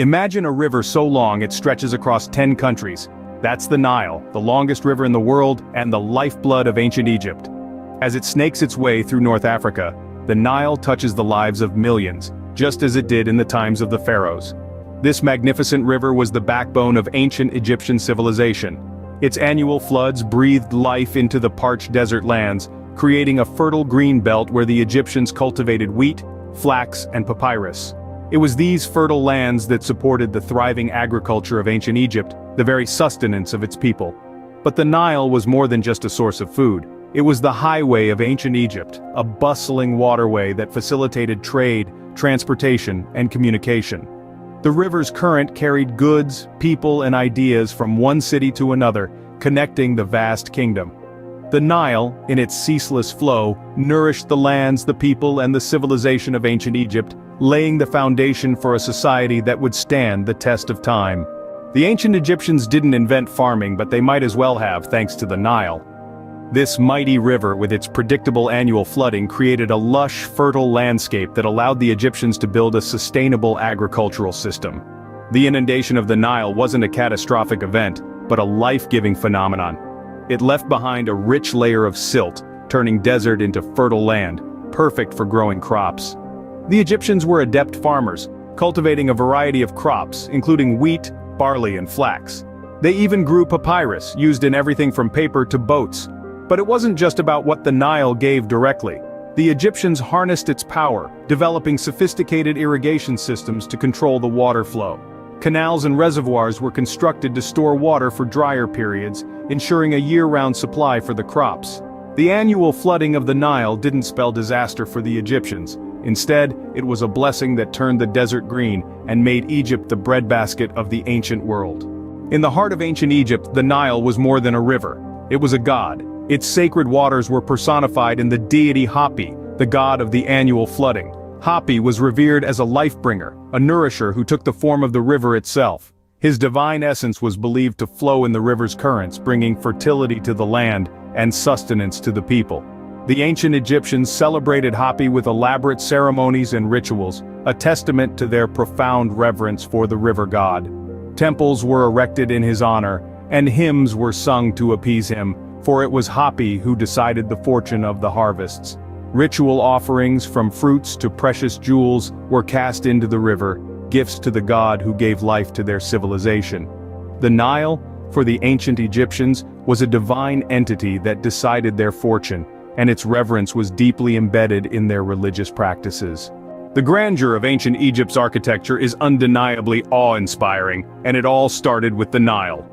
Imagine a river so long it stretches across 10 countries. That's the Nile, the longest river in the world and the lifeblood of ancient Egypt. As it snakes its way through North Africa, the Nile touches the lives of millions, just as it did in the times of the pharaohs. This magnificent river was the backbone of ancient Egyptian civilization. Its annual floods breathed life into the parched desert lands, creating a fertile green belt where the Egyptians cultivated wheat, flax, and papyrus. It was these fertile lands that supported the thriving agriculture of ancient Egypt, the very sustenance of its people. But the Nile was more than just a source of food. It was the highway of ancient Egypt, a bustling waterway that facilitated trade, transportation, and communication. The river's current carried goods, people, and ideas from one city to another, connecting the vast kingdom. The Nile, in its ceaseless flow, nourished the lands, the people, and the civilization of ancient Egypt, laying the foundation for a society that would stand the test of time. The ancient Egyptians didn't invent farming, but they might as well have, thanks to the Nile. This mighty river with its predictable annual flooding created a lush, fertile landscape that allowed the Egyptians to build a sustainable agricultural system. The inundation of the Nile wasn't a catastrophic event, but a life-giving phenomenon. It left behind a rich layer of silt, turning desert into fertile land, perfect for growing crops. The Egyptians were adept farmers, cultivating a variety of crops, including wheat, barley, and flax. They even grew papyrus, used in everything from paper to boats. But it wasn't just about what the Nile gave directly. The Egyptians harnessed its power, developing sophisticated irrigation systems to control the water flow. Canals and reservoirs were constructed to store water for drier periods, ensuring a year-round supply for the crops. The annual flooding of the Nile didn't spell disaster for the Egyptians. Instead, it was a blessing that turned the desert green and made Egypt the breadbasket of the ancient world. In the heart of ancient Egypt, the Nile was more than a river. It was a god. Its sacred waters were personified in the deity Hapi, the god of the annual flooding. Hapi was revered as a life-bringer, a nourisher who took the form of the river itself. His divine essence was believed to flow in the river's currents, bringing fertility to the land and sustenance to the people. The ancient Egyptians celebrated Hapi with elaborate ceremonies and rituals, a testament to their profound reverence for the river god. Temples were erected in his honor, and hymns were sung to appease him, for it was Hapi who decided the fortune of the harvests. Ritual offerings, from fruits to precious jewels, were cast into the river, gifts to the god who gave life to their civilization. The Nile, for the ancient Egyptians, was a divine entity that decided their fortune, and its reverence was deeply embedded in their religious practices. The grandeur of ancient Egypt's architecture is undeniably awe-inspiring, and it all started with the Nile.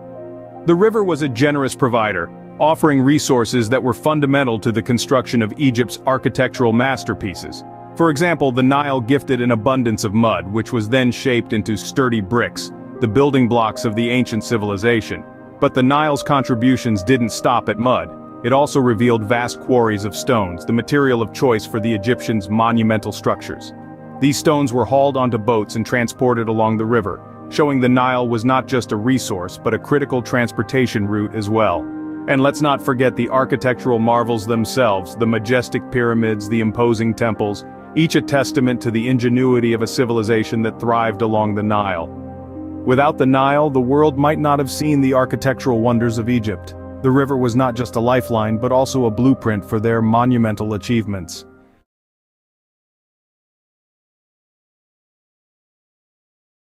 The river was a generous provider, offering resources that were fundamental to the construction of Egypt's architectural masterpieces. For example, the Nile gifted an abundance of mud, which was then shaped into sturdy bricks, the building blocks of the ancient civilization. But the Nile's contributions didn't stop at mud. It also revealed vast quarries of stones, the material of choice for the Egyptians' monumental structures. These stones were hauled onto boats and transported along the river, showing the Nile was not just a resource but a critical transportation route as well. And let's not forget the architectural marvels themselves, the majestic pyramids, the imposing temples, each a testament to the ingenuity of a civilization that thrived along the Nile. Without the Nile, the world might not have seen the architectural wonders of Egypt. The river was not just a lifeline but also a blueprint for their monumental achievements.